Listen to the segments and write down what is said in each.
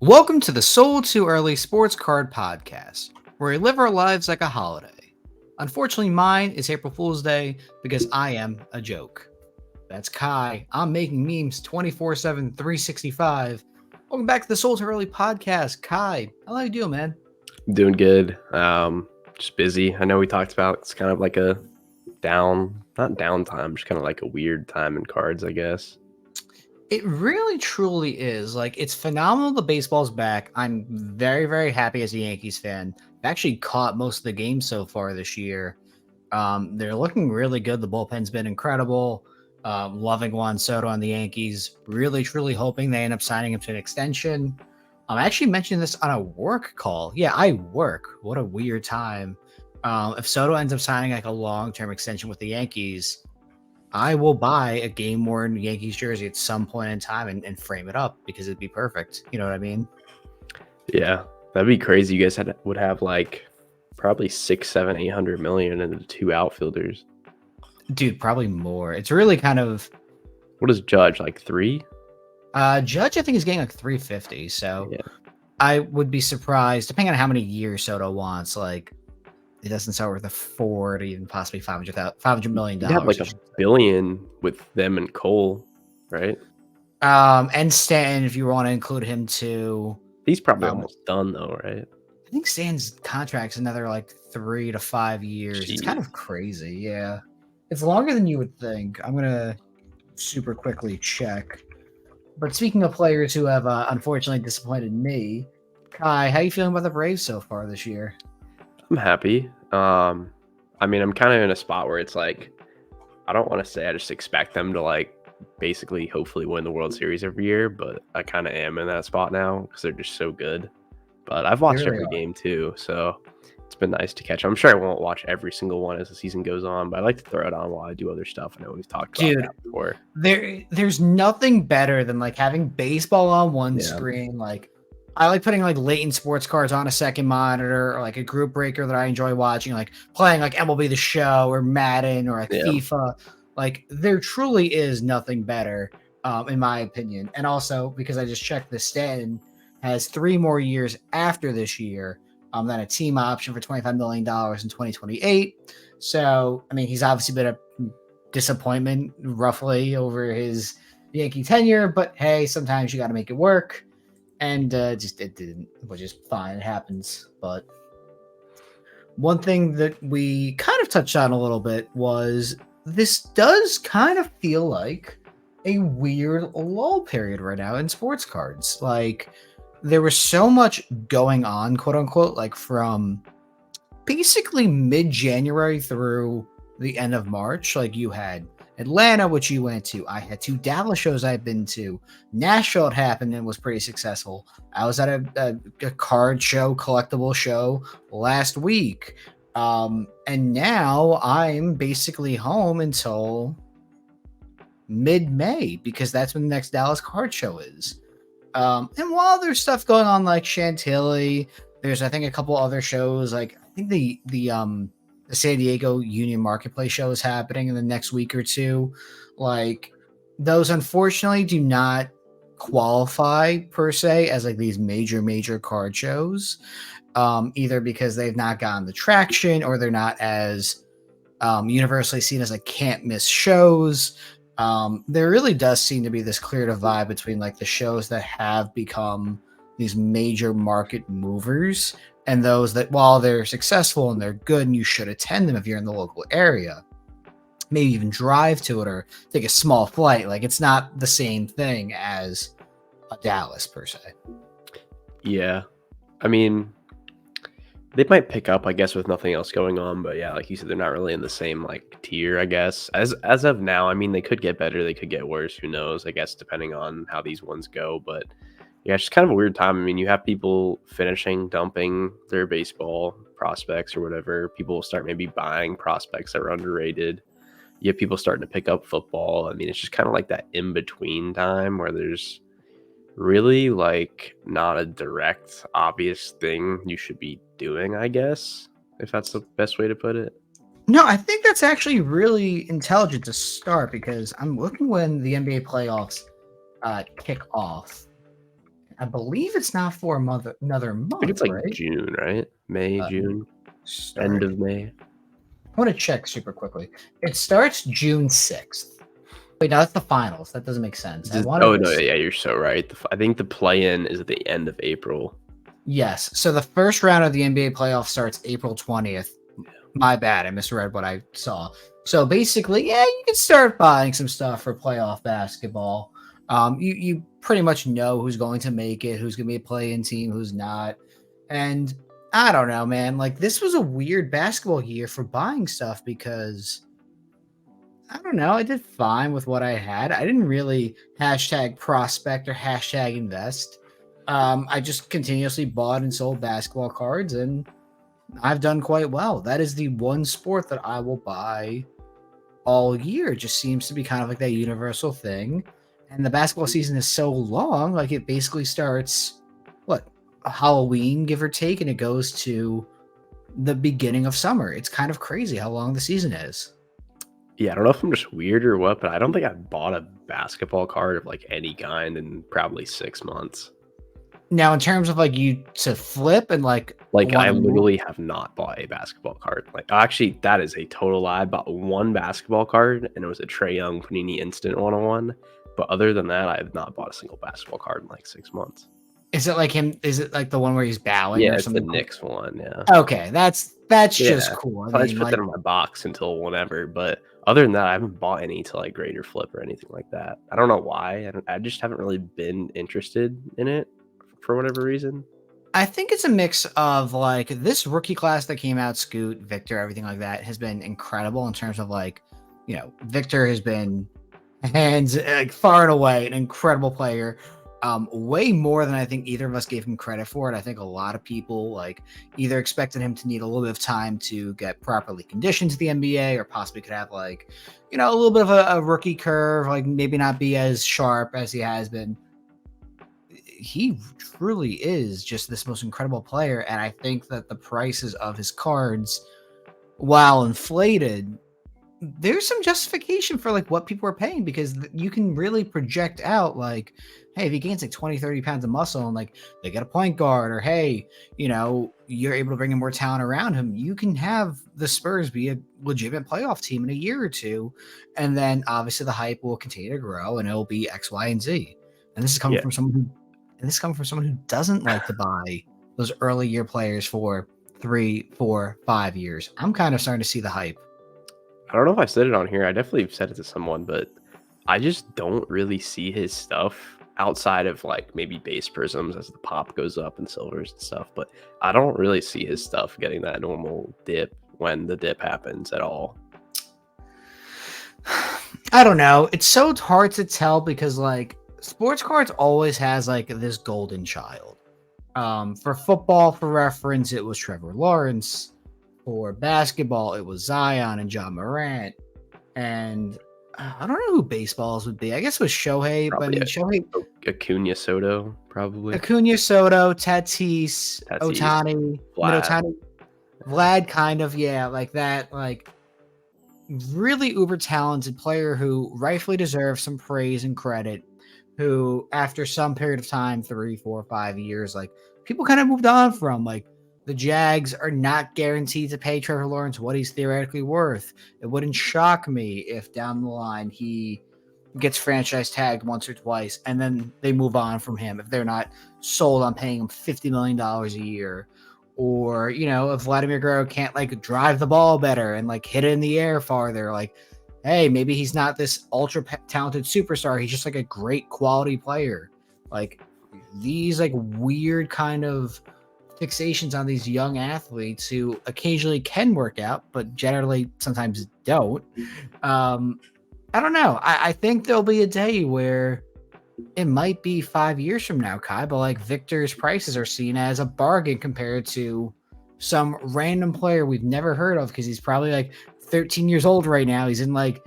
Welcome to the Soul Too Early Sports Card Podcast, where we live our lives like a holiday. Unfortunately, mine is April Fool's Day because I am a joke. That's Kai. I'm making memes 24/7, 365. Welcome back to the Soul Too Early Podcast. Kai, how are you doing, man? Doing good. Just busy. I know we talked about it's kind of like a not downtime, just kind of like a weird time in cards, I guess. It really truly is. Like, it's phenomenal the baseball's back. I'm very, very happy as a Yankees fan. I've actually caught most of the games so far this year. They're looking really good. The bullpen's been incredible. Loving Juan Soto on the Yankees. Really, truly hoping they end up signing him to an extension. I actually mentioned this on a work call. Yeah, I work. What a weird time. If Soto ends up signing like a long-term extension with the Yankees, I will buy a game-worn Yankees jersey at some point in time and frame it up because it'd be perfect. You know what I mean? Yeah, that'd be crazy. You guys would have like probably 6, 7, 800 million in the two outfielders. Dude, probably more. It's really kind of What is Judge, like 3? Judge, I think, is getting like 350. So Yeah, I would be surprised, depending on how many years Soto wants. Like, it doesn't start with a 4 to even possibly $500 million. you'd have like a billion with them and Cole, right? And Stanton, if you want to include him too. He's probably Um, almost done though, right? I think Stan's contract's another like 3 to 5 years. It's Jeez. kind of crazy. Yeah. It's longer than you would think. I'm going to super quickly check. But speaking of players who have unfortunately disappointed me, Kai, how you feeling about the Braves so far this year? I'm happy. I mean, I'm kind of in a spot where it's like I don't want to say I just expect them to like basically hopefully win the World Series every year, but I kind of am in that spot now because they're just so good. But I've They watched really every are. game too, so it's been nice to catch. I'm sure I won't watch every single one as the season goes on, but I like to throw it on while I do other stuff. I know we've talked about Dude, that before. there's nothing better than like having baseball on one Yeah, screen. Like, I like putting like latent sports cards on a second monitor, or like a group breaker that I enjoy watching, like playing like MLB The Show or Madden or like yeah, FIFA. Like, there truly is nothing better, in my opinion. And also because I just checked, the Stanton has 3 more years after this year, than a team option for $25 million in 2028. So I mean, he's obviously been a disappointment roughly over his Yankee tenure, but hey, sometimes you got to make it work. And just it didn't, which is fine. It happens. But one thing that we kind of touched on a little bit was this does kind of feel like a weird lull period right now in sports cards. Like, there was so much going on, quote unquote, like from basically mid-January through the end of March. Like, you had Atlanta, which you went to. I had 2 Dallas shows I've been to. Nashville had happened and was pretty successful. I was at a card show, collectible show last week. And now I'm basically home until mid-May because that's when the next Dallas card show is. And while there's stuff going on like Chantilly, there's I think a couple other shows. Like, I think the San Diego Union Marketplace show is happening in the next week or two. Like, those unfortunately do not qualify per se as like these major card shows. Either because they've not gotten the traction or they're not as universally seen as like can't miss shows. There really does seem to be this clear divide between like the shows that have become these major market movers and those that, while they're successful and they're good and you should attend them if you're in the local area, maybe even drive to it or take a small flight. Like, it's not the same thing as a Dallas per se. yeah. I mean, they might pick up, I guess, with nothing else going on, but yeah, like you said, they're not really in the same like tier, I guess. As of now, I mean, they could get better, they could get worse, who knows, I guess, depending on how these ones go. But yeah, it's just kind of a weird time. I mean, you have people dumping their baseball prospects or whatever. People will start maybe buying prospects that are underrated. You have people starting to pick up football. I mean, it's just kind of like that in between time where there's really like not a direct obvious thing you should be doing, I guess, if that's the best way to put it. No, I think that's actually really intelligent to start because I'm looking when the NBA playoffs kick off. I believe it's not for another I think it's month, like right? June, right? May, Let me June, end start. of May. I want to check super quickly. It starts June 6th. Wait, no, that's the finals. That doesn't make sense. I wanted Oh to. no, yeah, you're so right. I think the play-in is at the end of April. Yes. So the first round of the NBA playoff starts April 20th. My bad. I misread what I saw. So basically, yeah, you can start buying some stuff for playoff basketball. You pretty much know who's going to make it, who's going to be a play-in team, who's not. And I don't know, man. Like, this was a weird basketball year for buying stuff because I don't know. I did fine with what I had. I didn't really hashtag prospect or hashtag invest. I just continuously bought and sold basketball cards, and I've done quite well. That is the one sport that I will buy all year. It just seems to be kind of like that universal thing. And the basketball season is so long, like it basically starts what, Halloween, give or take, and it goes to the beginning of summer. It's kind of crazy how long the season is. Yeah, I don't know if I'm just weird or what, but I don't think I've bought a basketball card of like any kind in probably 6 months. Now, in terms of like you to flip and like Like want I to move, literally have not bought a basketball card. Like actually, that is a total lie. I bought one basketball card, and it was a Trae Young Panini Instant 101. But other than that, I have not bought a single basketball card in like 6 months. is it like him? Is it like the one where he's bowing Yeah, or it's the something? Knicks one. Yeah. Okay, that's just Yeah. cool. I So I just mean, put that like in my box until whenever. But other than that, I haven't bought any to like grade or flip or anything like that. I don't know why. I just haven't really been interested in it for whatever reason. I think it's a mix of like this rookie class that came out, Scoot, Victor, everything like that has been incredible in terms of like, Victor has been hands like far and away an incredible player. Way more than I think either of us gave him credit for it. I think a lot of people like either expected him to need a little bit of time to get properly conditioned to the NBA, or possibly could have like, a little bit of a rookie curve, like maybe not be as sharp as he has been. He truly is just this most incredible player, and I think that the prices of his cards, while inflated, there's some justification for like what people are paying, because you can really project out like, hey, if he gains like 20 30 pounds of muscle and like they get a point guard, or hey, you're able to bring in more talent around him, you can have the Spurs be a legitimate playoff team in a year or two, and then obviously the hype will continue to grow and it'll be X, Y, and Z. And this is coming Yeah. from someone who doesn't like to buy those early year players for 3 4 5 years. I'm kind of starting to see the hype. I don't know if I said it on here. I definitely said it to someone, but I just don't really see his stuff outside of like maybe base prisms as the pop goes up and silvers and stuff. But I don't really see his stuff getting that normal dip when the dip happens at all. I don't know. It's so hard to tell because like sports cards always has like this golden child. For football, for reference, it was Trevor Lawrence. For basketball, it was Zion and John Morant. And I don't know who baseballs would be. I guess it was Shohei, but I Probably mean Shohei, Acuna Soto, probably. Acuna, Soto, Tatis, Tatis, Otani, Vlad. Otani, Vlad, kind of, yeah, like that, like really uber talented player who rightfully deserves some praise and credit, who after some period of time, 3 4 5 years, like people kind of moved on from. Like the Jags are not guaranteed to pay Trevor Lawrence what he's theoretically worth. It wouldn't shock me if down the line he gets franchise tagged once or twice and then they move on from him if they're not sold on paying him $50 million a year. Or, if Vladimir Guerrero can't like drive the ball better and like hit it in the air farther, like, hey, maybe he's not this ultra talented superstar. He's just like a great quality player. Like these like weird kind of fixations on these young athletes who occasionally can work out, but generally sometimes don't. I don't know. I think there'll be a day where it might be 5 years from now, Kai, but like Victor's prices are seen as a bargain compared to some random player we've never heard of because he's probably like 13 years old right now. He's in like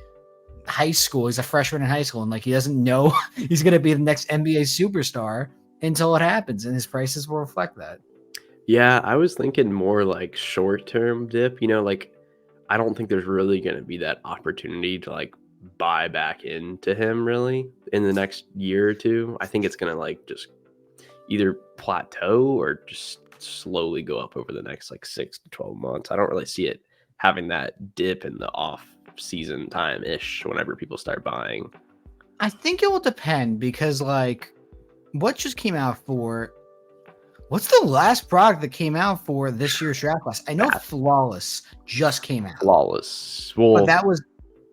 high school. He's a freshman in high school, and like he doesn't know he's going to be the next NBA superstar until it happens, and his prices will reflect that. Yeah, I was thinking more like short-term dip, like I don't think there's really going to be that opportunity to like buy back into him really in the next year or two. I think it's going to like just either plateau or just slowly go up over the next like 6 to 12 months. I don't really see it having that dip in the off season time ish whenever people start buying. I think it will depend because like what just came out for what's the last product that came out for this year's draft class? I know That Flawless just came out, flawless. but Well, that was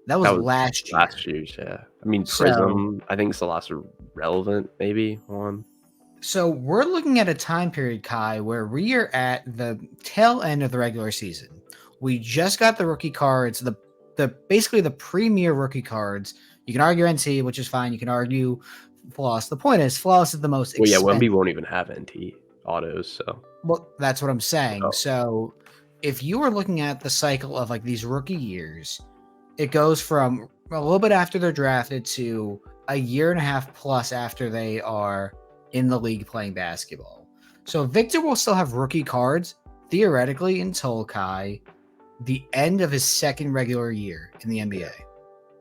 that was last year. last year's, yeah. I mean, So Prism, I think it's the last relevant, maybe one. so we're looking at a time period, Kai, where we are at the tail end of the regular season. We just got the rookie cards, the basically the premier rookie cards. You can argue NT, which is fine. You can argue Flawless. The point is, Flawless is the most Well, yeah, expensive. Wemby won't even have NT autos, so. Well, that's what I'm saying. Oh. So if you are looking at the cycle of like these rookie years, it goes from a little bit after they're drafted to a year and a half plus after they are in the league playing basketball. So Victor will still have rookie cards theoretically until Kai the end of his second regular year in the NBA.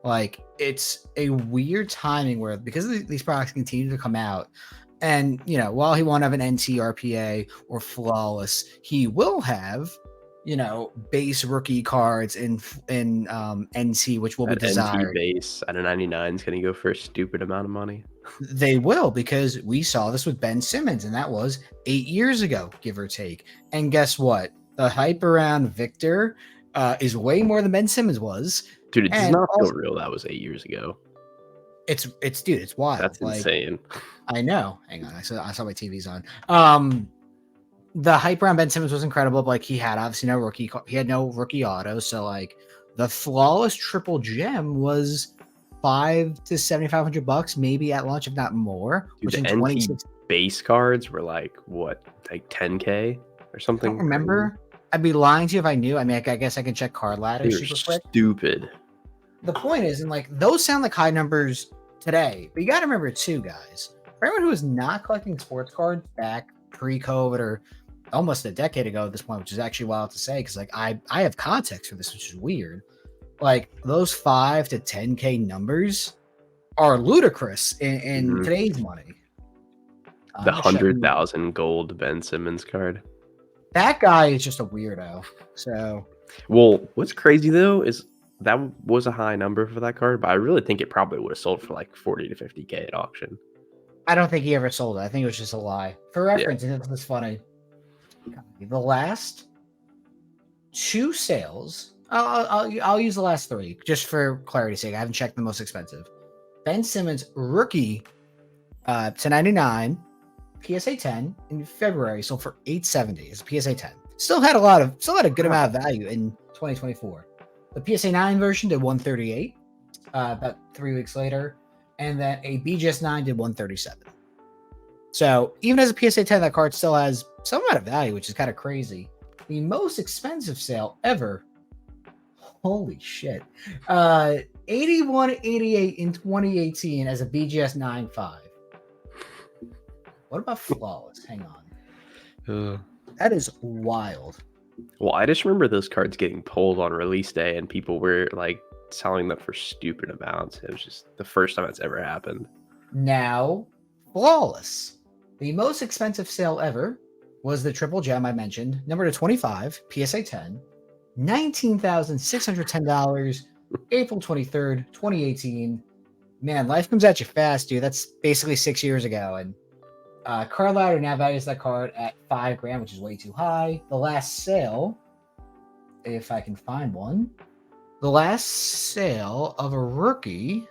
Like it's a weird timing where because these products continue to come out, and you know, while he won't have an NT RPA or Flawless, he will have base rookie cards in NT, which will be That NT desired. base at a 99 is going to go for a stupid amount of money. They will, because we saw this with Ben Simmons, and that was 8 years ago, give or take. And guess what? The hype around Victor is way more than Ben Simmons was. Dude, it does And not feel also, real. That was 8 years ago. it's dude, it's wild. That's Like insane. I know. Hang on, I saw my TV's on. The hype around Ben Simmons was incredible. But like he had obviously he had no rookie auto, so like the Flawless triple gem was $500 to $7,500 maybe at launch, if not more. Dude, Which the in NT 26, base cards were like, what, like 10K or I something? don't remember. I'd be lying to you if I knew. I mean, I guess I can check card ladder They were super quick. stupid. The point is, and like those sound like high numbers today, but you got to remember too, guys. For anyone who was not collecting sports cards back pre-COVID or almost a decade ago at this point, which is actually wild to say because like I have context for this, which is weird. Like those 5 to 10K numbers are ludicrous in today's money. The I'm just checking. 100,000 gold Ben Simmons card. That guy is just a weirdo. So, Well, what's crazy though is that was a high number for that card, but I really think it probably would have sold for like 40 to 50K at auction. I don't think he ever sold it. I think it was just a lie. For reference, and it's funny. The last 2 sales, I'll use the last 3 just for clarity's sake. I haven't checked the most expensive. Ben Simmons rookie to 99 PSA 10 in February sold for $870 as a PSA 10. Still had a good amount of value in 2024. The PSA 9 version did 138 about 3 weeks later, and then a BGS 9 did 137. So even as a PSA 10, that card still has some amount of value, which is kind of crazy. The most expensive sale ever. Holy shit. 8188 in 2018 as a BGS 9.5. What about Flawless? Hang on. That is wild. Well, I just remember those cards getting pulled on release day and people were like selling them for stupid amounts. It was just the first time it's ever happened. Now, Flawless. The most expensive sale ever was the triple gem I mentioned, number to 25, PSA 10, $19,610, April 23rd, 2018. Man, life comes at you fast, dude. That's basically 6 years ago. And card ladder now values that card at $5,000, which is way too high. The last sale, if I can find one, the last sale of a rookie,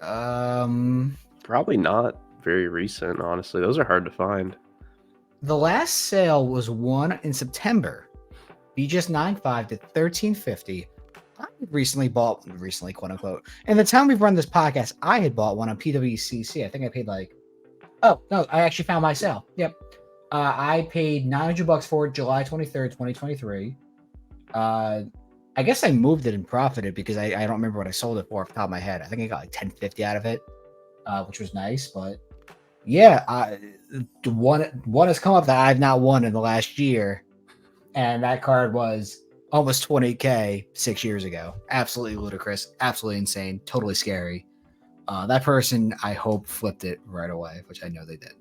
probably not very recent, honestly. Those are hard to find. The last sale was one in September. BGS 9.5 to $1,350. I recently, quote unquote. And the time we've run this podcast, I had bought one on PWCC. I think I paid I actually found my sale. Yep. I paid $900 for it July 23rd, 2023. I guess I moved it and profited because I don't remember what I sold it for off the top of my head. I think I got like $10.50 out of it, which was nice. But yeah, one has come up that I've not won in the last year, and that card was almost 20K 6 years ago. Absolutely ludicrous, absolutely insane, totally scary. That person, I hope, flipped it right away, which I know they did.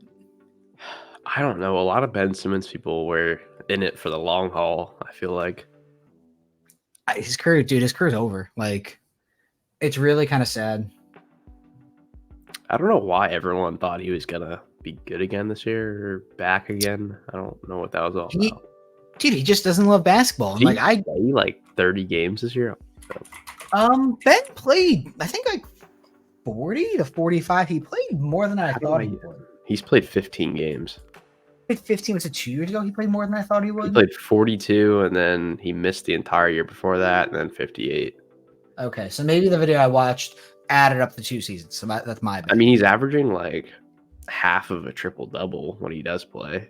I don't know. A lot of Ben Simmons people were in it for the long haul, I feel like. His career's over. Like, it's really kind of sad. I don't know why everyone thought he was gonna be good again this year or back again. I don't know what that was all about. He just doesn't love basketball. And Did like he play like 30 games this year? Ben played, I think, like 40 to 45. He played more than I thought he would. He's played 15 games. He played 15, was it 2 years ago? He played more than I thought he would. He played 42, and then he missed the entire year before that, and then 58. Okay, so maybe the video I watched added up the 2 seasons. So that's my bad. I mean, he's averaging like half of a triple-double when he does play.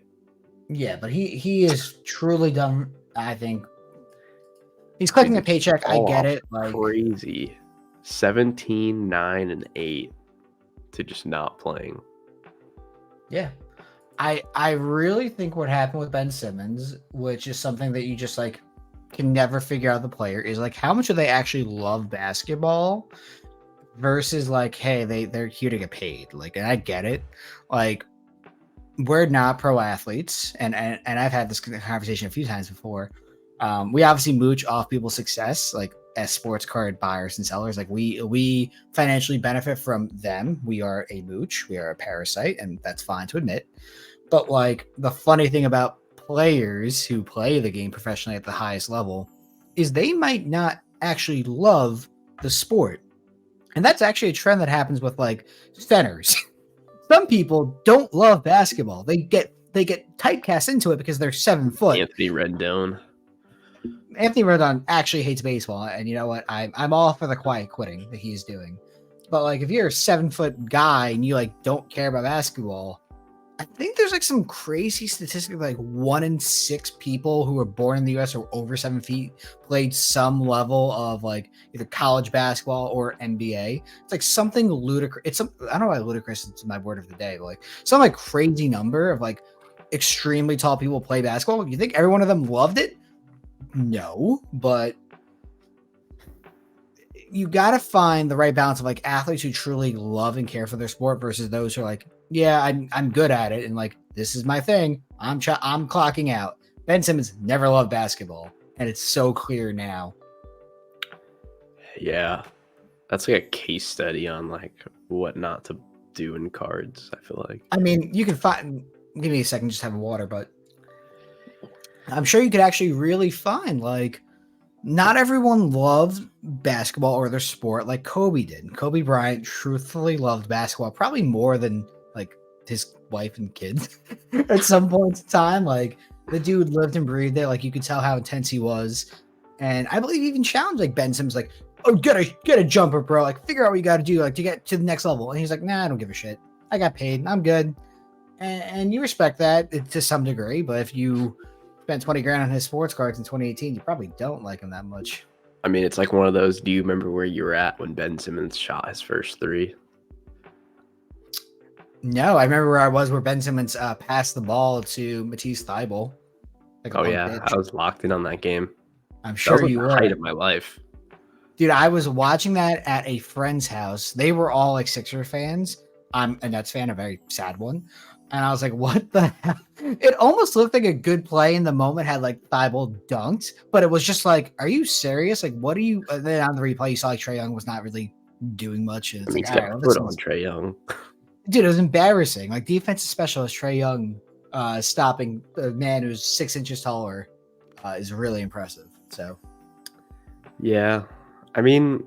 Yeah, but he is truly done. I think he's collecting a paycheck. I get it. Like, crazy. 17, 9, and 8 to just not playing. Yeah. I really think what happened with Ben Simmons, which is something that you just like can never figure out the player, is like how much do they actually love basketball versus like, hey, they're here to get paid. Like, and I get it. Like, we're not pro athletes, and I've had this conversation a few times before. We obviously mooch off people's success, like as sports card buyers and sellers. Like we financially benefit from them. We are a mooch, we are a parasite, and that's fine to admit. But like the funny thing about players who play the game professionally at the highest level is they might not actually love the sport. And that's actually a trend that happens with like centers. Some people don't love basketball. They get typecast into it because they're 7 foot. Anthony Rendon actually hates baseball, and you know what? I'm all for the quiet quitting that he's doing. But like, if you're a 7 foot guy and you like don't care about basketball, I think there's like some crazy statistic like 1 in 6 people who were born in the U.S. or over 7 feet played some level of like either college basketball or NBA. It's like something ludicrous. I don't know why ludicrous is my word of the day, but like some like crazy number of like extremely tall people play basketball. You think every one of them loved it? No, but you got to find the right balance of like athletes who truly love and care for their sport versus those who are like, yeah, I'm good at it, and like this is my thing. I'm clocking out. Ben Simmons never loved basketball, and it's so clear now. Yeah, that's like a case study on like what not to do in cards. I feel like. I mean, you can find. Give me a second, just have water, but I'm sure you could actually really find like not everyone loved basketball or their sport like Kobe did. Kobe Bryant truthfully loved basketball probably more than like his wife and kids at some point in time. Like the dude lived and breathed it. Like you could tell how intense he was. And I believe he even challenged like Ben Simmons, like, oh, get a jumper, bro. Like figure out what you got to do like to get to the next level. And he's like, nah, I don't give a shit. I got paid. I'm good. And you respect that to some degree. But if you spent 20 grand on his sports cards in 2018, you probably don't like him that much. I mean, it's like one of those, do you remember where you were at when Ben Simmons shot his first 3? No, I remember where I was where Ben Simmons passed the ball to Matisse Thybulle. Like oh yeah, I was locked in on that game. I'm sure that was you the were. height of my life. Dude, I was watching that at a friend's house. They were all like Sixer fans. I'm a Nets fan, a very sad one. And I was like, what the hell? It almost looked like a good play in the moment, had like Thybulle dunked, but it was just like, are you serious? Like, what are you? And then on the replay, you saw like Trae Young was not really doing much. And it's he's like, got a foot on Trae Young. Dude, it was embarrassing. Like defensive specialist Trae Young stopping a man who's 6 inches taller is really impressive. So, yeah, I mean,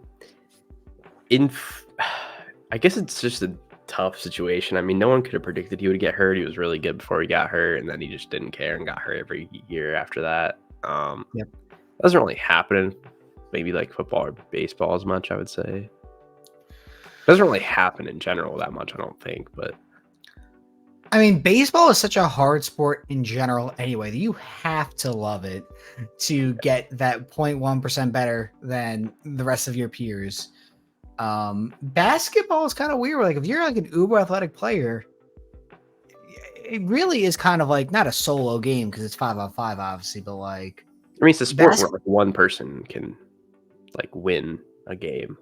I guess it's just a tough situation. I mean, no one could have predicted he would get hurt. He was really good before he got hurt, and then he just didn't care and got hurt every year after that. Yep. Doesn't really happen in maybe like football or baseball as much, I would say. Doesn't really happen in general that much, I don't think, but I mean, baseball is such a hard sport in general anyway that you have to love it to get that 0.1% better than the rest of your peers. Basketball is kind of weird. Like if you're like an uber athletic player, it really is kind of like not a solo game because it's 5-on-5, obviously, but like I mean, it's a sport where like one person can like win a game.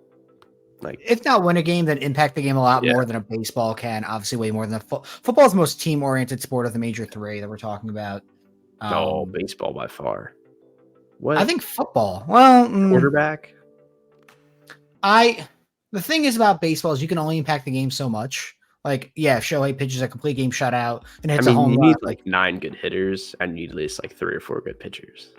Like, if not win a game, then impact the game a lot yeah. more than a baseball can. Obviously, way more than football is the most team-oriented sport of the major three that we're talking about. Baseball by far. I What? think football. Well, Quarterback? the thing is about baseball is you can only impact the game so much. Like, yeah, if Shohei pitches a complete game shutout and hits a home you run, need like 9 good hitters, and you need at least like 3 or 4 good pitchers.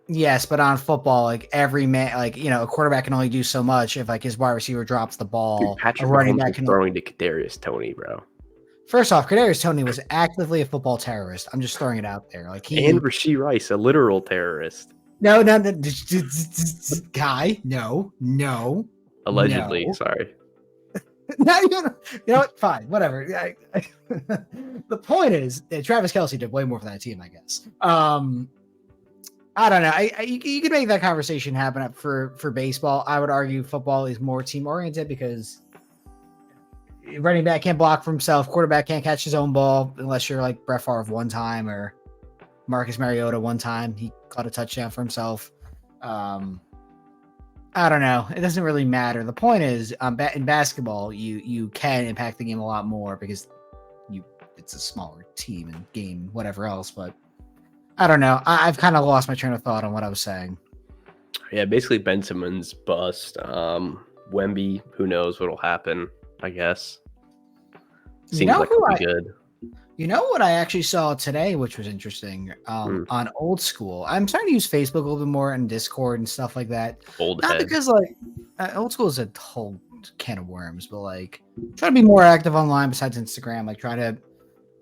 yes, but on football, like every man, like a quarterback can only do so much if like his wide receiver drops the ball. Dude, Patrick a running Mahomes back is can. throwing to Kadarius Toney, bro. First off, Kadarius Toney was actively a football terrorist. I'm just throwing it out there. Like And Rashee Rice, a literal terrorist. No, guy, no. Allegedly, sorry. No, you know what? Fine, whatever. The point is, Travis Kelce did way more for that team, I guess. I don't know. You could make that conversation happen for baseball. I would argue football is more team oriented because running back can't block for himself. Quarterback can't catch his own ball unless you're like Brett Favre one time or Marcus Mariota one time. He caught a touchdown for himself. I don't know. It doesn't really matter. The point is, in basketball, you can impact the game a lot more because it's a smaller team and game, whatever else. But I don't know. I've kind of lost my train of thought on what I was saying. Yeah, basically Ben Simmons bust. Wemby, who knows what'll happen? I guess. Seems like it'll be good. You know what I actually saw today, which was interesting, on Old School. I'm starting to use Facebook a little bit more and Discord and stuff like that. Because like Old School is a whole can of worms, but like try to be more active online besides Instagram. Like try to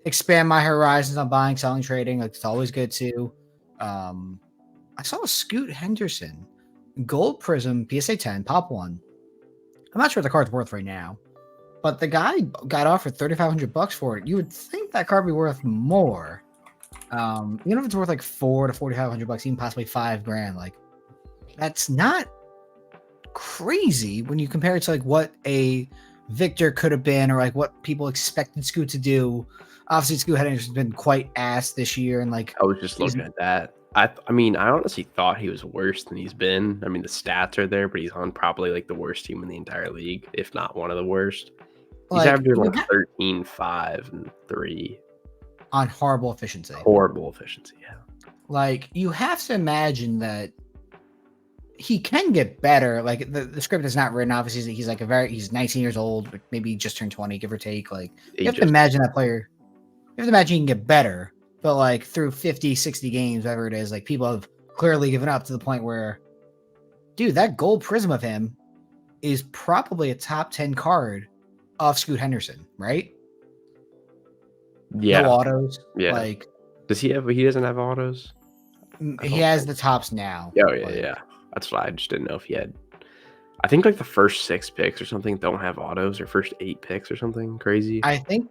expand my horizons on buying, selling, trading. Like it's always good too. I saw a Scoot Henderson Gold Prism PSA 10 Pop 1. I'm not sure what the card's worth right now. But the guy got offered $3,500 for it. You would think that card would be worth more. Even if it's worth like $400 to $4,500, even possibly $5,000. Like that's not crazy when you compare it to like what a Victor could have been or like what people expected Scoot to do. Obviously, Scoot has been quite ass this year, and like I was just looking at that. I honestly thought he was worse than he's been. I mean, the stats are there, but he's on probably like the worst team in the entire league, if not one of the worst. He's averaging like 13, 5, and 3. On horrible efficiency. Horrible efficiency, yeah. Like, you have to imagine that he can get better. Like, the script is not written. Obviously, he's like he's 19 years old, but maybe just turned 20, give or take. Like, you have to imagine that player. You have to imagine he can get better. But, like, through 50, 60 games, whatever it is, like, people have clearly given up to the point where, dude, that gold prism of him is probably a top 10 card off Scoot Henderson, right? Yeah. No autos. Yeah. Like, he doesn't have autos? He has the tops now. Oh, yeah, yeah. That's why I just didn't know if he had. I think like the first 6 picks or something don't have autos, or first 8 picks or something crazy. I think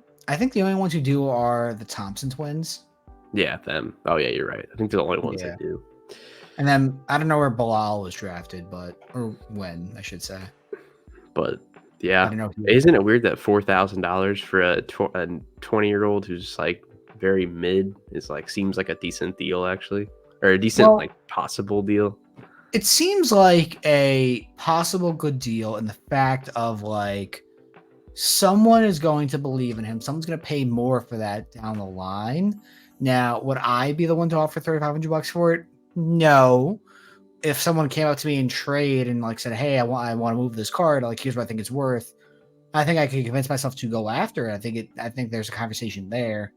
the only ones who do are the Thompson twins. Yeah, them. Oh, yeah, you're right. I think they're the only ones that do. And then I don't know where Bilal was drafted, or when, I should say. But yeah, I don't know. Isn't it weird that $4,000 for a 20-year-old who's like very mid is like seems like a decent deal actually, or a decent like possible deal? It seems like a possible good deal in the fact of like someone is going to believe in him. Someone's going to pay more for that down the line. Now, would I be the one to offer $3,500 for it? No. If someone came up to me in trade and like said, "Hey, I want to move this card. Like, here's what I think it's worth," I think I could convince myself to go after it. I think there's a conversation there.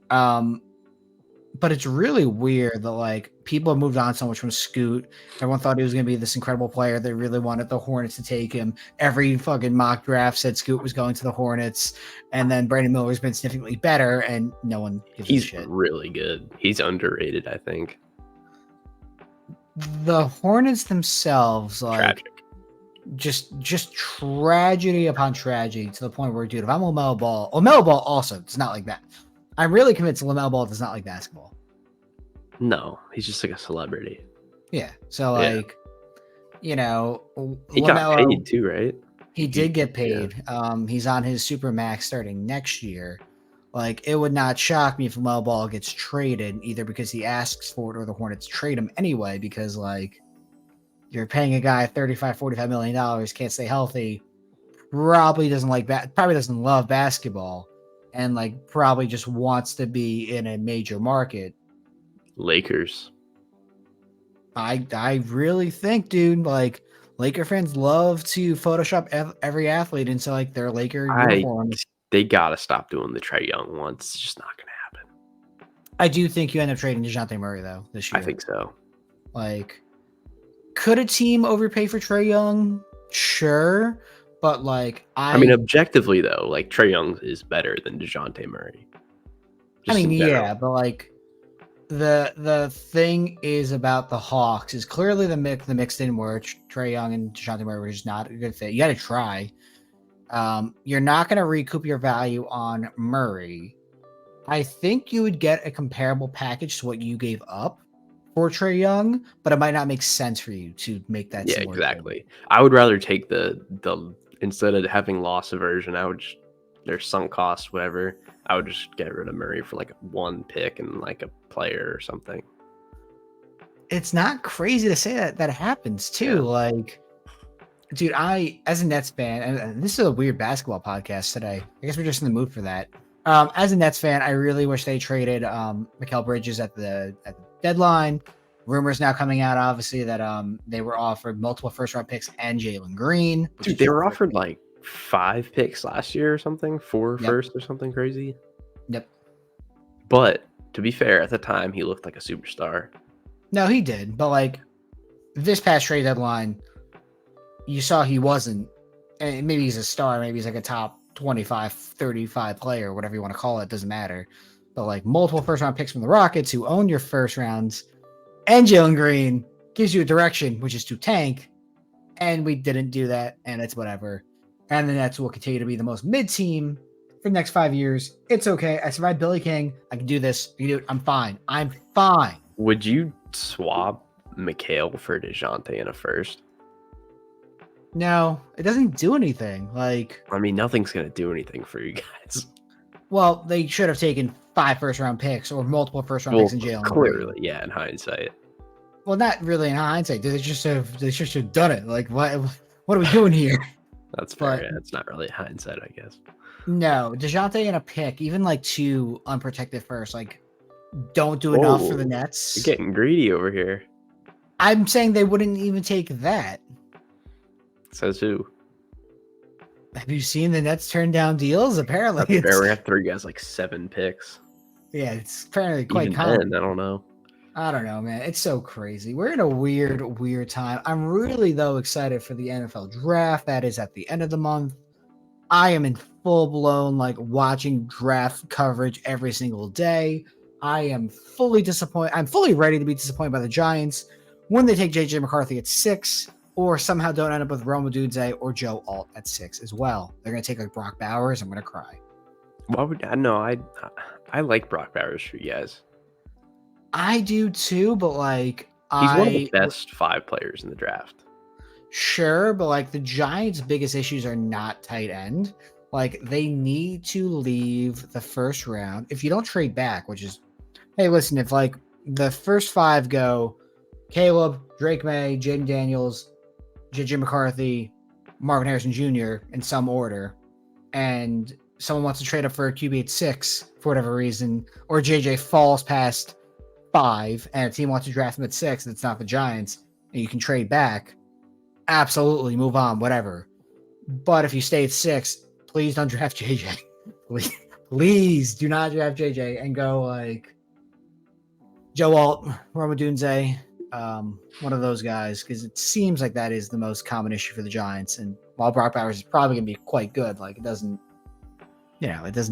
But it's really weird that like people have moved on so much from Scoot. Everyone thought he was going to be this incredible player. They really wanted the Hornets to take him. Every fucking mock draft said Scoot was going to the Hornets, and then Brandon Miller's been significantly better, and no one gives a shit. He's really good. He's underrated, I think. The Hornets themselves, like, tragic. Just tragedy upon tragedy to the point where, dude, if I'm LaMelo Ball also does not like that. I'm really convinced LaMelo Ball does not like basketball. No, he's just like a celebrity. Yeah. So like, you know, he got paid too, right? He did get paid. Yeah. He's on his super max starting next year. Like, it would not shock me if LaMelo Ball gets traded, either because he asks for it or the Hornets trade him anyway, because like You're paying a guy $35 million, can't stay healthy, probably doesn't probably doesn't love basketball, and like probably just wants to be in a major market. Lakers. I really think, dude, like Laker fans love to Photoshop every athlete into like their Laker uniforms. They gotta stop doing the Trae Young ones. It's just not gonna happen. I do think you end up trading DeJounte Murray though this year. I think so. Like, could a team overpay for Trae Young? Sure, but like I mean, objectively though, like Trae Young is better than DeJounte Murray. I mean, yeah, but like the thing is about the Hawks is clearly the mix didn't work. Trae Young and DeJounte Murray were just not a good fit. You got to try. You're not going to recoup your value on Murray. I think you would get a comparable package to what you gave up for Trae Young, but it might not make sense for you to make that. Yeah, exactly. Thing. I would rather take the instead of having loss aversion, I would just, their sunk cost, whatever. I would just get rid of Murray for like one pick and like a player or something. It's not crazy to say that happens too. Yeah. Like, dude, as a Nets fan, and this is a weird basketball podcast today. I guess we're just in the mood for that. As a Nets fan, I really wish they traded Mikal Bridges at the deadline. Rumors now coming out, obviously, that they were offered multiple first-round picks and Jalen Green. Dude, they were offered like 5 picks last year or something, 4 first or something crazy. Yep. But to be fair, at the time, he looked like a superstar. No, he did. But like this past trade deadline, you saw he wasn't. And maybe he's a star. Maybe he's like a top 25, 35 player, whatever you want to call it. Doesn't matter. But like multiple first-round picks from the Rockets who own your first rounds and Jalen Green gives you a direction, which is to tank. And we didn't do that. And it's whatever. And the Nets will continue to be the most mid team for the next 5 years. It's okay. I survived Billy King. I can do this. I can do it. I'm fine. I'm fine. Would you swap Mikal for DeJounte in a first? No, it doesn't do anything. Like, I mean, nothing's going to do anything for you guys. Well, they should have taken 5 first-round picks or multiple first-round picks in Jalen. Clearly, yeah, in hindsight. Well, not really in hindsight. They just have done it. Like, what are we doing here? That's fair. Yeah, it's not really hindsight, I guess. No, DeJounte and a pick, even like 2 unprotected first, like don't do enough for the Nets. You're getting greedy over here. I'm saying they wouldn't even take that. Says who? Have you seen the Nets turn down deals? Apparently, we have 3 guys like 7 picks. Yeah, it's apparently quite common. I don't know. I don't know, man. It's so crazy. We're in a weird time. I'm really, though, excited for the NFL draft. That is at the end of the month. I am in full-blown, like, watching draft coverage every single day. I am fully disappointed. I'm fully ready to be disappointed by the Giants when they take J.J. McCarthy at 6 or somehow don't end up with Rome Odunze or Joe Alt at 6 as well. They're going to take, like, Brock Bowers. I'm going to cry. Why would I know? I like Brock Bowers for you guys. I do too, but like he's one of the best 5 players in the draft. Sure, but like the Giants' biggest issues are not tight end. Like they need to leave the first round. If you don't trade back, which is, hey, listen, if like the first 5 go Caleb, Drake May, Jaden Daniels, JJ McCarthy, Marvin Harrison Jr. in some order, and someone wants to trade up for a QB at 6 for whatever reason, or JJ falls past 5 and a team wants to draft him at 6 and it's not the Giants and you can trade back, absolutely move on, whatever. But if you stay at 6, please don't draft JJ. Please do not draft JJ and go like Joe Alt, Rome Odunze, one of those guys, because it seems like that is the most common issue for the Giants. And while Brock Bowers is probably going to be quite good, like it doesn't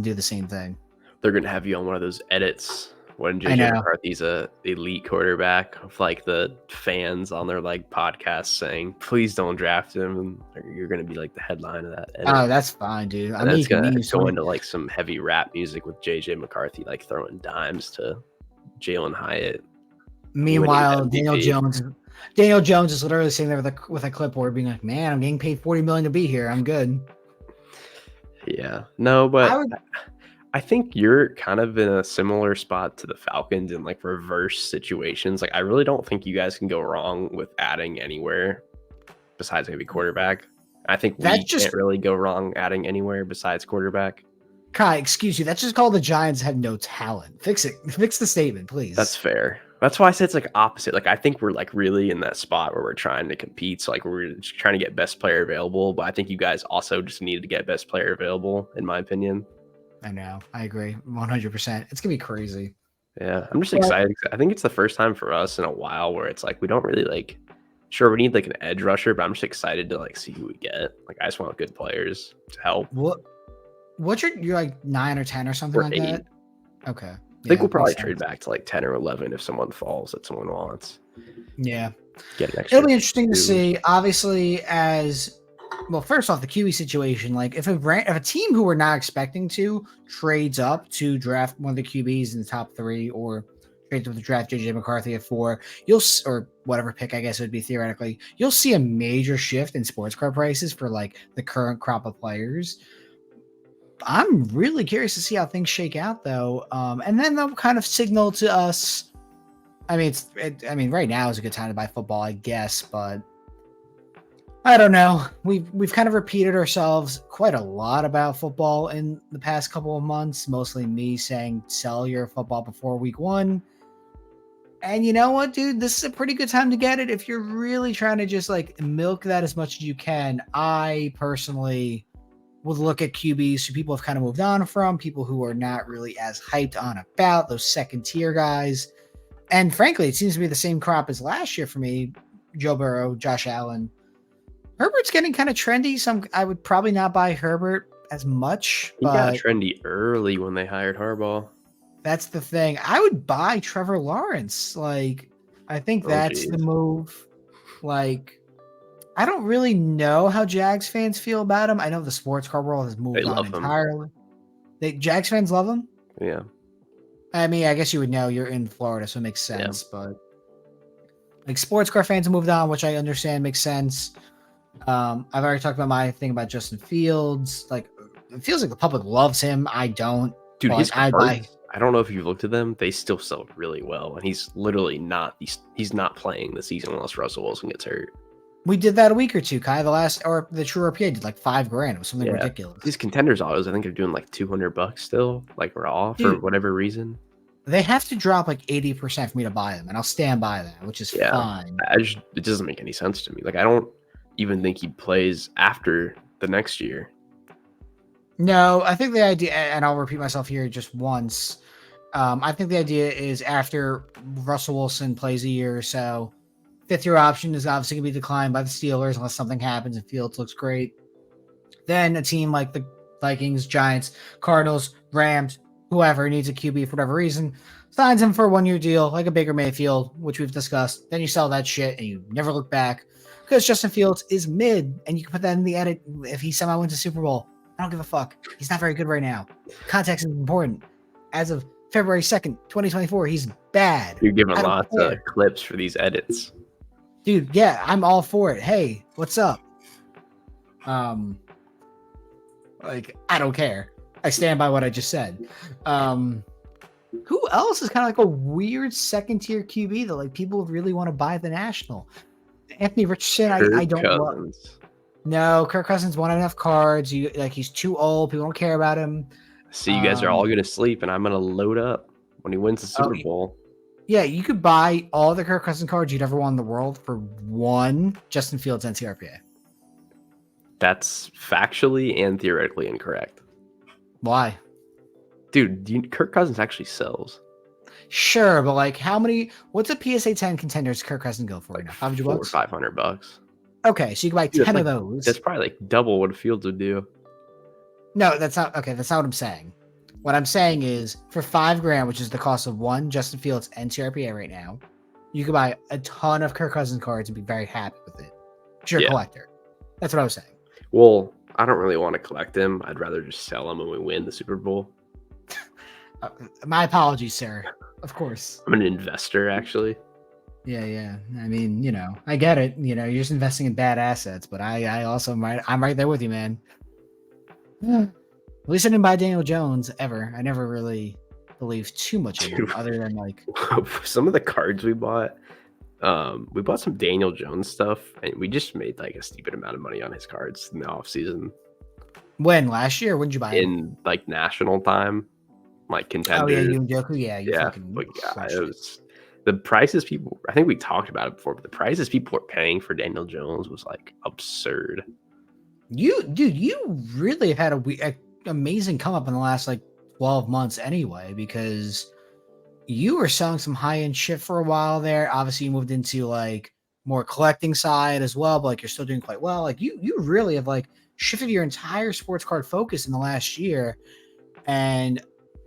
do the same thing. They're going to have you on one of those edits when J.J. McCarthy's a elite quarterback of like the fans on their like podcast saying, please don't draft him. And you're going to be like the headline of that edit. Oh, that's fine, dude. And that's going to go into like some heavy rap music with J.J. McCarthy, like throwing dimes to Jalen Hyatt. Meanwhile, Daniel Jones is literally sitting there with a clipboard being like, man, I'm getting paid $40 million to be here. I'm good. Yeah. No, but I think you're kind of in a similar spot to the Falcons in like reverse situations. Like I really don't think you guys can go wrong with adding anywhere besides maybe quarterback. I think That's we just can't really go wrong adding anywhere besides quarterback. Kai, excuse you. That's just called the Giants have no talent. Fix it. Fix the statement, That's please. fair. That's why I said it's like opposite. Like I think we're like really in that spot where we're trying to compete. So like we're just trying to get best player available. But I think you guys also just needed to get best player available, in my opinion. I know. I agree. 100%. It's gonna be crazy. Yeah, I'm just But excited. I think it's the first time for us in a while where it's like we don't really like. Sure, we need like an edge rusher, but I'm just excited to like see who we get. Like I just want good players to help. what what's you're like 9 or 10 or something We're like 8. that? Okay. I think Yeah, we'll makes probably trade sense. back to like 10 or 11 if someone falls that someone wants. Yeah. Get an It'll extra be interesting to 2. see. Obviously, as well, first off, the QE situation, like if a team who we're not expecting to trades up to draft one of the QBs in the top 3 or trades up to draft JJ McCarthy at 4, or whatever pick I guess it would be theoretically, you'll see a major shift in sports car prices for like the current crop of players. I'm really curious to see how things shake out though. And then they'll kind of signal to us. I mean, right now is a good time to buy football, I guess, but I don't know. We've kind of repeated ourselves quite a lot about football in the past couple of months. Mostly me saying sell your football before week 1. And you know what, dude? This is a pretty good time to get it if you're really trying to just like milk that as much as you can. I personally would look at QBs who people have kind of moved on from, people who are not really as hyped on about, those second tier guys. And frankly, it seems to be the same crop as last year for me. Joe Burrow, Josh Allen. Herbert's getting kind of trendy. I would probably not buy Herbert as much, He got but trendy early when they hired Harbaugh. that's the thing. I would buy Trevor Lawrence. Like, I think Oh, that's the geez. move. Like, I don't really know how Jags fans feel about him. I know the sports car world has They moved on love him. entirely. Jags fans love him. Yeah. I mean, I guess you would know. You're in Florida, so it makes Yeah. sense. But like sports car fans have moved on, which I understand makes sense. I've already talked about my thing about Justin Fields. Like, it feels like the public loves him. I don't. Dude, his But I buy. cards, I don't know if you've looked at them. They still sell really well. And he's literally not, he's not playing the season unless Russell Wilson gets hurt. We did that a week or two, Kai. The True RPA did like $5,000. It was something Yeah. ridiculous. These contenders autos, I think, are doing like $200 still, like raw for Dude, whatever reason. they have to drop like 80% for me to buy them, and I'll stand by that, which is fine. It doesn't make any sense to me. Like, I don't even think he plays after the next year. No, I think the idea, and I'll repeat myself here just once. I think the idea is after Russell Wilson plays a year or so, 5th-year option is obviously going to be declined by the Steelers unless something happens and Fields looks great. Then a team like the Vikings, Giants, Cardinals, Rams, whoever needs a QB for whatever reason, signs him for a 1-year deal, like a Baker Mayfield, which we've discussed. Then you sell that shit and you never look back because Justin Fields is mid, and you can put that in the edit if he somehow wins a Super Bowl. I don't give a fuck. He's not very good right now. Context is important. As of February 2nd, 2024, he's bad. You're giving I don't lots care. of clips for these edits. Dude, yeah, I'm all for it. Hey, what's up? Like, I don't care. I stand by what I just said. Who else is kind of like a weird second tier QB that like people really want to buy the National? Anthony Richardson, I don't love. Cousins. No, Kirk Cousins won enough cards. He's too old. People don't care about him. See, you guys are all gonna sleep, and I'm gonna load up when he wins the Super Bowl. Yeah, you could buy all the Kirk Cousins cards you'd ever won in the world for one Justin Fields NCRPA. That's factually and theoretically incorrect. Why? Dude, Kirk Cousins actually sells. Sure, but like how many? What's a PSA 10 contenders Kirk Cousins go for Like now? $500 $400 or $500. Okay, so you can buy Dude, 10 of like, those. That's probably like double what Fields would do. No, that's not okay. That's not what I'm saying. What I'm saying is for $5,000, which is the cost of one Justin Fields NCRPA right now, you could buy a ton of Kirk Cousins cards and be very happy with it. If you're a collector. That's what I was saying. Well, I don't really want to collect them. I'd rather just sell them when we win the Super Bowl. My apologies, sir. Of course. I'm an investor, actually. Yeah. I mean, I get it. You're just investing in bad assets, but I'm right there with you, man. At least I didn't buy Daniel Jones ever. I never really believed too much in him, Dude, other than like some of the cards we bought some Daniel Jones stuff, and we just made like a stupid amount of money on his cards in the off season when last year. When did you buy him? in like national time, like Oh yeah, contenders. you and Joku. Yeah, you Yeah, fucking but yeah, crushed it it. was the prices people. I think we talked about it before, but the prices people were paying for Daniel Jones was like absurd. You really have had a amazing come up in the last like 12 months anyway, because you were selling some high end shit for a while there. Obviously, you moved into like more collecting side as well, but like you're still doing quite well. Like you really have like shifted your entire sports card focus in the last year, and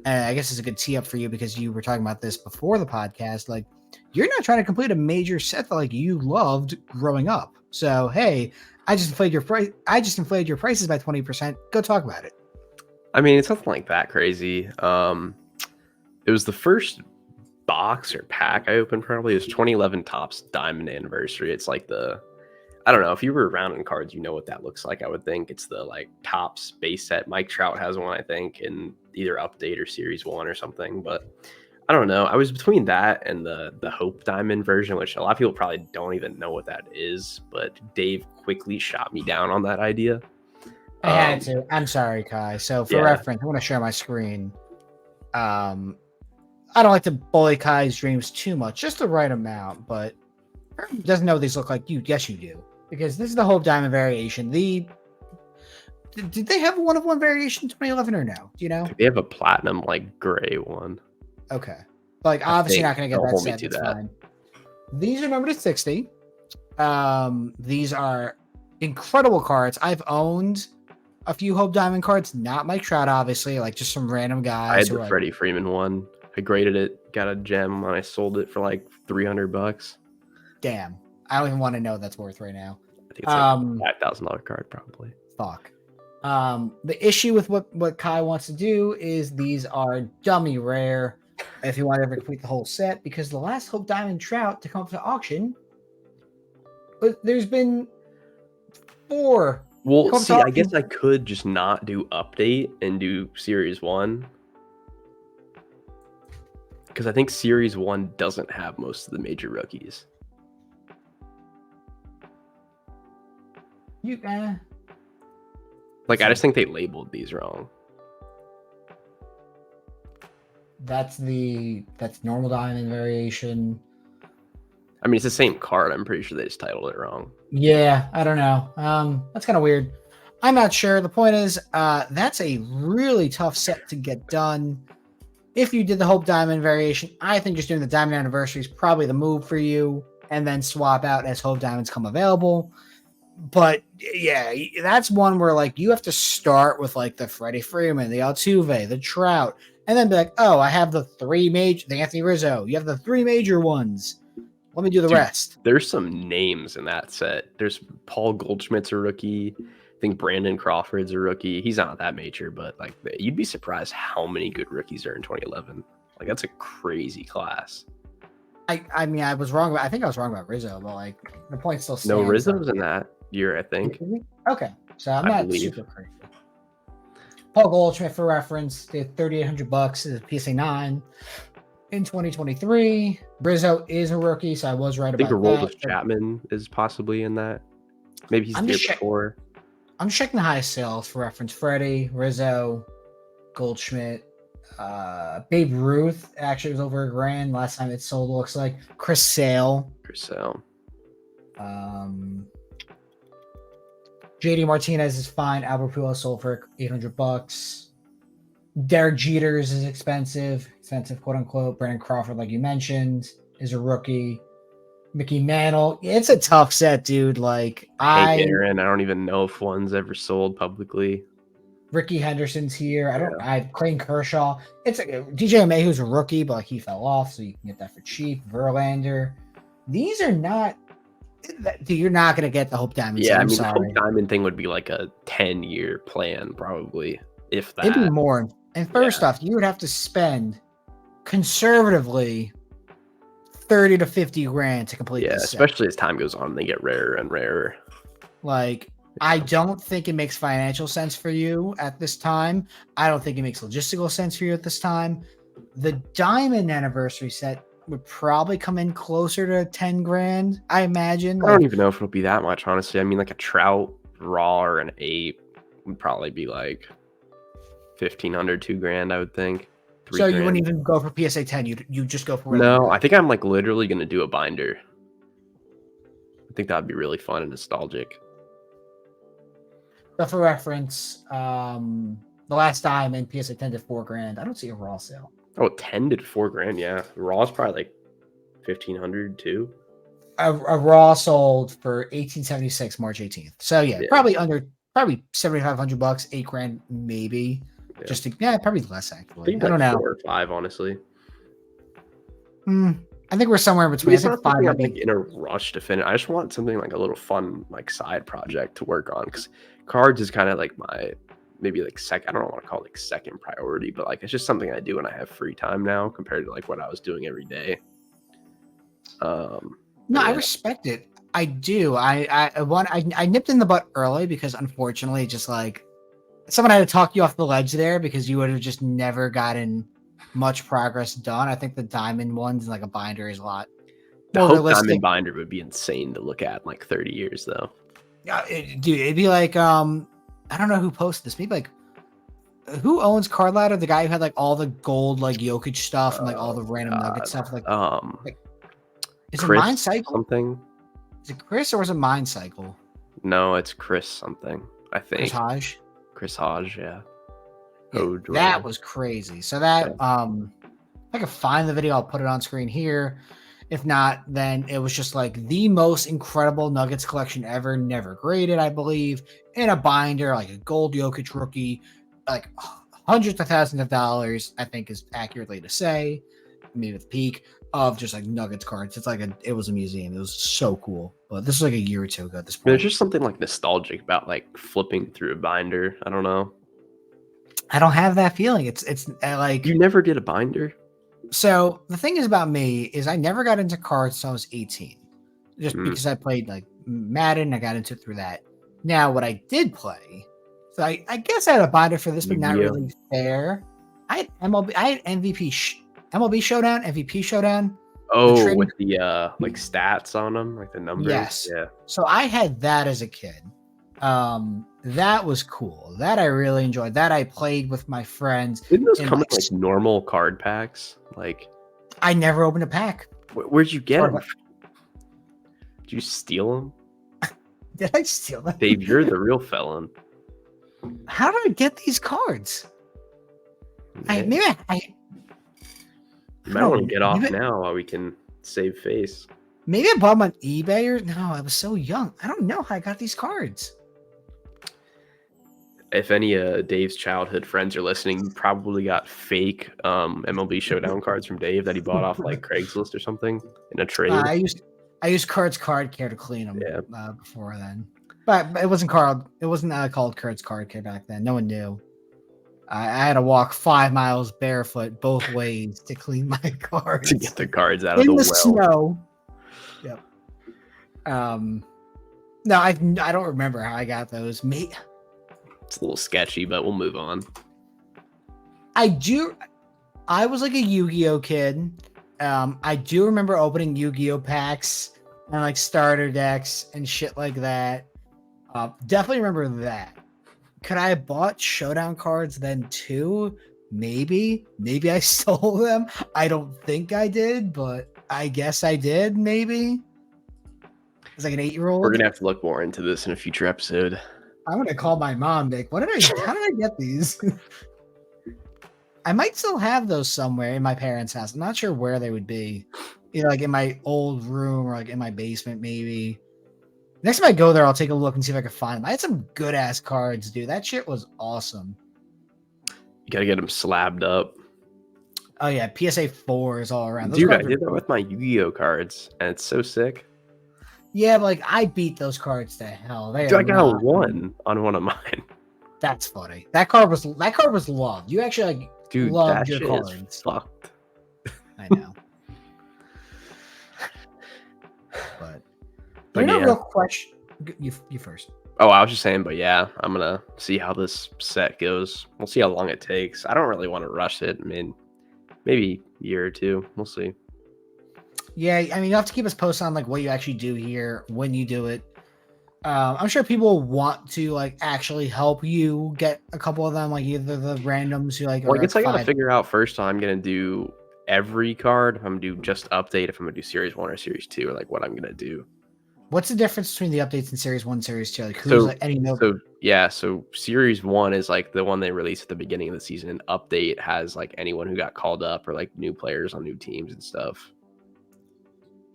I guess it's a good tee up for you because you were talking about this before the podcast. Like you're not trying to complete a major set that like you loved growing up. So hey, I just inflated your price. I just inflated your prices by 20%. Go talk about it. I mean, it's nothing like that crazy. It was the first box or pack I opened. Probably it was 2011 Topps Diamond Anniversary. It's like I don't know if you were around in cards, you know what that looks like. I would think it's the like Topps base set. Mike Trout has one, I think, in either update or series 1 or something. But I don't know. I was between that and the Hope Diamond version, which a lot of people probably don't even know what that is. But Dave quickly shot me down on that idea. I had to. I'm sorry, Kai. So for Yeah, reference, I want to share my screen. Um, I don't like to bully Kai's dreams too much, just the right amount, but he doesn't know what these look like. Yes, you do, because this is the Hope Diamond variation. Did they have a one of one variation in 2011 or no? Do you know? they have a platinum like gray one. Okay, like I obviously think. not going to get Don't that hold me set. to That's that. fine. These are numbered to 60. These are incredible cards. I've owned a few Hope Diamond cards, not Mike Trout, obviously, like just some random I guys had who the are like, Freddie Freeman one. I graded it, got a gem, and I sold it for like $300. damn, I don't even want to know what that's worth right now. I think it's like $5,000 card, probably. Fuck. The issue with what Kai wants to do is these are dummy rare if you want to ever complete the whole set, because the last Hope Diamond Trout to come up to auction, but there's been 4. Well, Come up to see, I auction. guess I could just not do update and do series 1. Because I think series 1 doesn't have most of the major rookies. You Like, I just think they labeled these wrong. that's normal diamond variation. I mean, it's the same card. I'm pretty sure they just titled it wrong. Yeah, I don't know. That's kind of weird. I'm not sure. The point is, that's a really tough set to get done. If you did the Hope Diamond variation, I think just doing the Diamond Anniversary is probably the move for you, and then swap out as Hope Diamonds come available. But yeah, that's one where like you have to start with like the Freddie Freeman, the Altuve, the Trout, and then be like, oh, I have the Anthony Rizzo. You have the 3 major ones. Let me do the rest. There's some names in that set. There's Paul Goldschmidt's a rookie. I think Brandon Crawford's a rookie. He's not that major, but like you'd be surprised how many good rookies are in 2011. Like that's a crazy class. I mean, I was wrong. I think I was wrong about Rizzo, but like the point still stands. No, Rizzo's in that year, I think. Okay, so I'm not super crazy. Paul Goldschmidt, for reference, did $3,800 as a PSA 9 in 2023. Rizzo is a rookie, so I was right about that. I think Aroldis Chapman is possibly in that. Maybe he's the year before. I'm checking the highest sales for reference. Freddie, Rizzo, Goldschmidt, Babe Ruth actually was over $1,000 last time it sold. Looks like Chris Sale. JD Martinez is fine. Albert Pujols sold for $800. Derek Jeters is expensive, quote unquote. Brandon Crawford, like you mentioned, is a rookie. Mickey Mantle, it's a tough set, dude. Like Aaron, I don't even know if one's ever sold publicly. Ricky Henderson's here. I have Clayton Kershaw. It's DJ LeMahieu's a rookie, but like he fell off, so you can get that for cheap. Verlander. These are not. Dude, you're not gonna get the Hope Diamond. Yeah, I mean, the Hope Diamond thing would be like a 10-year plan, probably, if that. It'd be more. And first off, you would have to spend conservatively 30 to 50 grand to complete this set. Especially as time goes on, they get rarer and rarer. Like I don't think it makes financial sense for you at this time. I don't think it makes logistical sense for you at this time. The diamond anniversary set would probably come in closer to 10 grand, I imagine. I don't Like, even know if it'll be that much, honestly. I mean, like a trout raw or an ape would probably be like 1,500, 2 grand, I would think. so you 3 grand. wouldn't even go for PSA 10. You just go for regular. No, I think I'm like literally gonna do a binder. I think that'd be really fun and nostalgic. But for reference, the last diamond PSA 10 did 4 grand. I don't see a raw sale. Oh, 10 to 4 grand, yeah. Raw's probably like 1,500 too. A raw sold for 1876 March 18th. So yeah, Yeah. probably 7,500 bucks, 8 grand maybe. Yeah. Just to, yeah, probably less I actually. think I don't like know. 4 or 5, honestly. I think we're somewhere in between. It's I not think 5 something might I'm like be. in a rush to finish. I just want something like a little fun, like side project to work on. Because cards is kind of like my maybe like second. I don't want to call it like second priority, but like it's just something I do when I have free time now compared to like what I was doing every day. No, I Yeah. respect it. I do. I nipped in the butt early because unfortunately, just like someone had to talk you off the ledge there because you would have just never gotten much progress done. I think the diamond ones like a binder is a lot The more Hope realistic. Diamond binder would be insane to look at in like 30 years, though. Yeah, dude, it'd be like I don't know who posted this. Maybe like who owns Card Ladder? The guy who had like all the gold like Jokic stuff and like all the random nugget stuff. Like is it Chris Mind Cycle? something? Is it Chris or is it Mind Cycle? No, it's Chris something. I think Chris Hodge. Chris Hodge. Yeah. Yeah, Hodge, that whatever. was crazy. So that if I can find the video, I'll put it on screen here. If not, then it was just like the most incredible Nuggets collection ever, never graded, I believe, in a binder, like a gold Jokic rookie, like hundreds of thousands of dollars, I think is accurately to say, maybe with peak of just like Nuggets cards. It's like it was a museum. It was so cool. But this was like a year or two ago at this point. There's just something like nostalgic about like flipping through a binder. I don't know. I don't have that feeling. It's like You never did a binder? so the thing is about me is I never got into cards until I was 18. Just because I played like Madden, I got into it through that. Now what I did play, so I guess I had a binder for this, but not Yu-Gi-Oh. really fair. I had MLB, I had MLB Showdown, MVP Showdown. Oh, with the like stats on them, like the numbers. Yes. Yeah. So I had that as a kid. That was cool. That I really enjoyed. That I played with my friends. Didn't those in, come like, in like normal card packs? Like, I never opened a pack. where'd you get Or- them? Did you steal them? Did I steal them? Dave, you're the real felon. How did I get these cards? Man, Maybe I you might want to know, get off maybe- now while we can save face. Maybe I bought them on eBay or no, I was so young. I don't know how I got these cards. If any Dave's childhood friends are listening, you probably got fake MLB Showdown cards from Dave that he bought off like Craigslist or something in a trade. I used Kurt's Card Care to clean them Yeah. before then. But it wasn't called Kurt's Card Care back then. No one knew. I had to walk 5 miles barefoot both ways to clean my cards. To get the cards out of in the the well. snow. Yep. No, I don't remember how I got those. It's a little sketchy, but we'll move on. I was like a Yu-Gi-Oh kid. I do remember opening Yu-Gi-Oh packs and like starter decks and shit like that. Definitely remember that. Could I have bought Showdown cards then too? Maybe I stole them. I don't think I did, but I guess I did. Maybe it's like an 8-year-old. We're gonna have to look more into this in a future episode. I'm gonna call my mom. Like, how did I get these? I might still have those somewhere in my parents' house. I'm not sure where they would be. Either like in my old room or like in my basement, maybe. Next time I go there, I'll take a look and see if I can find them. I had some good ass cards, dude. That shit was awesome. You gotta get them slabbed up. Oh yeah, PSA 4 is all around. Those Dude, I cards did are- that with my Yu-Gi-Oh cards, and it's so sick. Yeah, but like I beat those cards to hell. They Dude, are I got a not- 1 on one of mine. That's funny. That card was loved. You actually like Dude, loved that your shit cards. is fucked. I know. But But no yeah. real question. You first. Oh, I was just saying, but yeah, I'm gonna see how this set goes. We'll see how long it takes. I don't really want to rush it. I mean, maybe a year or two. We'll see. Yeah, I mean, you have to keep us posted on like what you actually do here, when you do it. I'm sure people want to like actually help you get a couple of them, like either the randoms who like Well, I are like guess I gotta 5. figure out first how I'm gonna do every card. If I'm gonna do just update, if I'm gonna do series 1 or series 2, or like what I'm gonna do. What's the difference between the updates in Series 1, Series 2? Like who's So, like any note? so series 1 is like the one they released at the beginning of the season. And update has like anyone who got called up or like new players on new teams and stuff.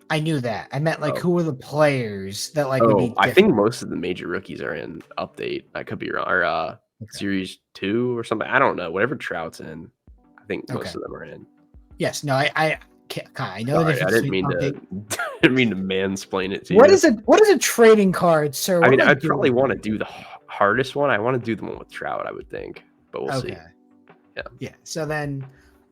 I knew that. I meant like Oh, who are the players that like would be oh, I think different? most of the major rookies are in update. I could be wrong. Or Okay. series 2 or something. I don't know. Whatever Trout's in, I think most Okay. of them are in. Yes. No. I know the Sorry, I difference didn't between mean to. update. Didn't mean to mansplain it to you. What is a trading card, sir? I What mean, am I I'd probably doing want to here? do the hardest one. I want to do the one with Trout, I would think, but we'll see. Okay. Yeah. Yeah. So then,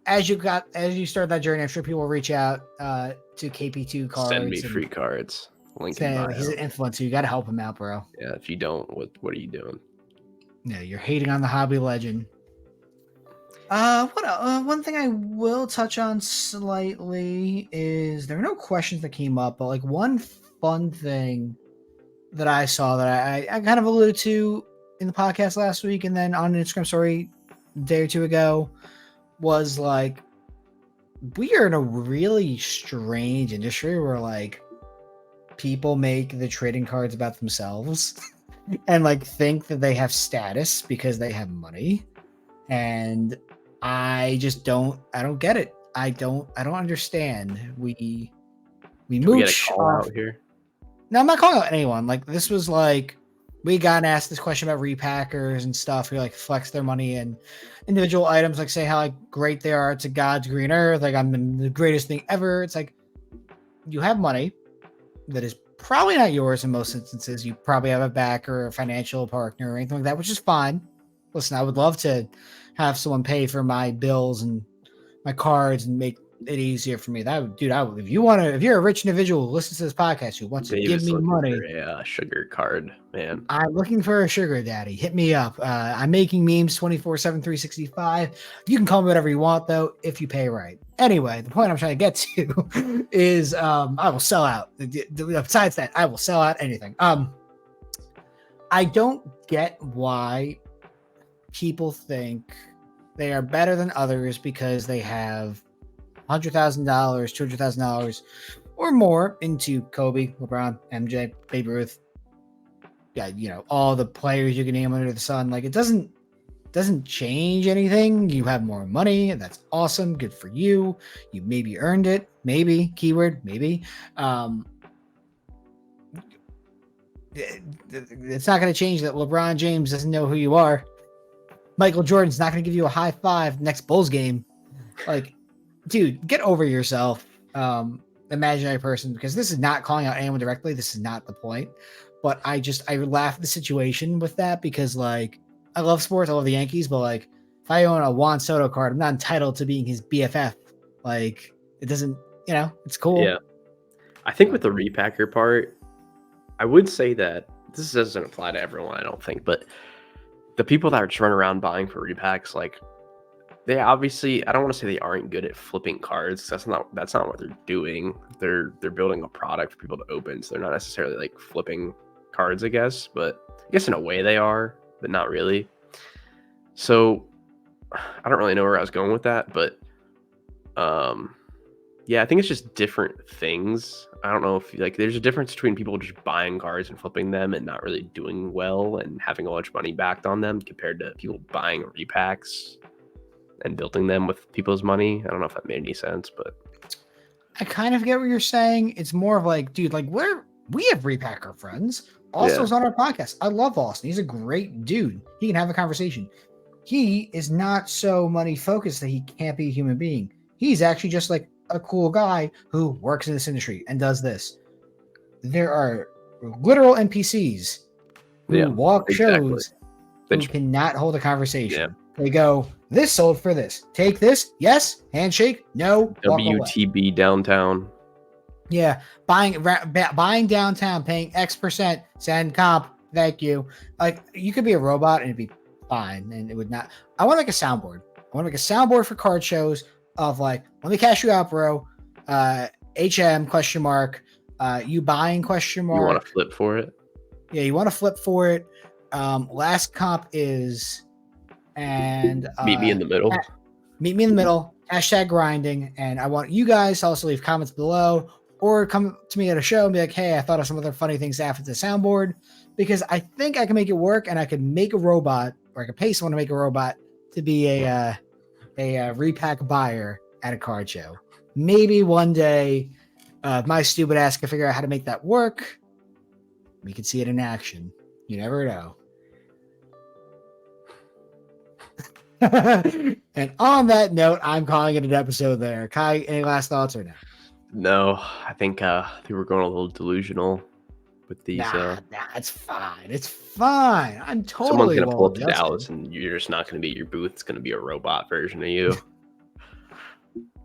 as you start that journey, I'm sure people will reach out to KP2 Send me cards and free cards. Link in say bio. he's an influencer. You got to help him out, bro. Yeah, if you don't, what are you doing? Yeah, you're hating on the hobby legend. One thing I will touch on slightly is there are no questions that came up, but like one fun thing that I saw that I kind of alluded to in the podcast last week and then on an Instagram story a day or two ago was like we are in a really strange industry where like people make the trading cards about themselves and like think that they have status because they have money. And I don't get it. I don't understand. We Can we get a mooch call off. out here? No, I'm not calling out anyone. Like this was like we got asked this question about repackers and stuff who like flex their money and individual items, like say how like great they are to God's green earth, like I'm the greatest thing ever. It's like you have money that is probably not yours in most instances. You probably have a backer or a financial partner or anything like that, which is fine. Listen, I would love to have someone pay for my bills and my cards and make it easier for me. That would, dude, if you're a rich individual who listens to this podcast who wants to Dave give is me looking for money, a sugar card, man. I'm looking for a sugar daddy. Hit me up. I'm making memes 24/7, 365. You can call me whatever you want, though, if you pay right. Anyway, the point I'm trying to get to is I will sell out. Besides that, I will sell out anything. I don't get why people think they are better than others because they have $100,000, $200,000, or more into Kobe, LeBron, MJ, Babe Ruth. Yeah, all the players you can name under the sun. Like it doesn't change anything. You have more money, and that's awesome. Good for you. You maybe earned it. Maybe keyword maybe. It's not going to change that LeBron James doesn't know who you are. Michael Jordan's not going to give you a high five next Bulls game. Like, dude, get over yourself, imaginary person, because this is not calling out anyone directly. This is not the point. But I laugh at the situation with that because, like, I love sports. I love the Yankees. But, like, if I own a Juan Soto card, I'm not entitled to being his BFF. Like, it doesn't, it's cool. Yeah. I think with the repacker part, I would say that this doesn't apply to everyone, I don't think, but the people that are just running around buying for repacks, like they obviously, I don't want to say they aren't good at flipping cards. That's not what they're doing. They're building a product for people to open, so they're not necessarily like flipping cards, I guess. But I guess in a way they are, but not really. So I don't really know where I was going with that, but yeah, I think it's just different things. I don't know if like there's a difference between people just buying cards and flipping them and not really doing well and having a bunch of money backed on them compared to people buying repacks and building them with people's money. I don't know if that made any sense, but I kind of get what you're saying. It's more of like, dude, like we have repacker friends. Austin's on our podcast. I love Austin. He's a great dude. He can have a conversation. He is not so money focused that he can't be a human being. He's actually just like a cool guy who works in this industry and does this. There are literal NPCs who walk shows who cannot hold a conversation. Yeah. They go, this sold for this. Take this. Yes. Handshake. No. WTB downtown. Yeah. Buying downtown, paying X%, send comp, Thank you. Like you could be a robot and it'd be fine, and it would not. I want like a soundboard. I want to make a soundboard for card shows of like, let me cash you out, bro. HM question mark. You buying question You want to mark. flip for it? Yeah, you want to flip for it. Last comp is and Meet me in the middle. meet me in the middle. Hashtag grinding, and I want you guys to also leave comments below or come to me at a show and be like, hey, I thought of some other funny things after the soundboard, because I think I can make it work, and I could make a robot, or I could pay someone to make a robot to be a repack buyer at a card show. Maybe one day, if my stupid ass can figure out how to make that work, we could see it in action. You never know. And on that note, I'm calling it an episode there. Kai, any last thoughts or no? No, I think we're going a little delusional with these. Nah, it's fine. It's fine. I'm Someone's totally gonna pull well up to adjusted. Dallas, and you're just not gonna be at your booth. It's gonna be a robot version of you.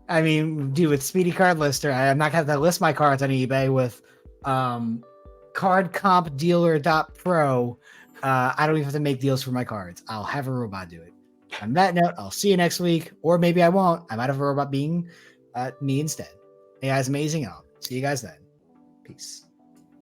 I mean, dude, with Speedy Card Lister, I'm not gonna have to list my cards on eBay with cardcompdealer.pro. I don't even have to make deals for my cards. I'll have a robot do it. On that note, I'll see you next week, or maybe I won't. I might have a robot being me instead. Hey guys, amazing. I'll see you guys then. Peace.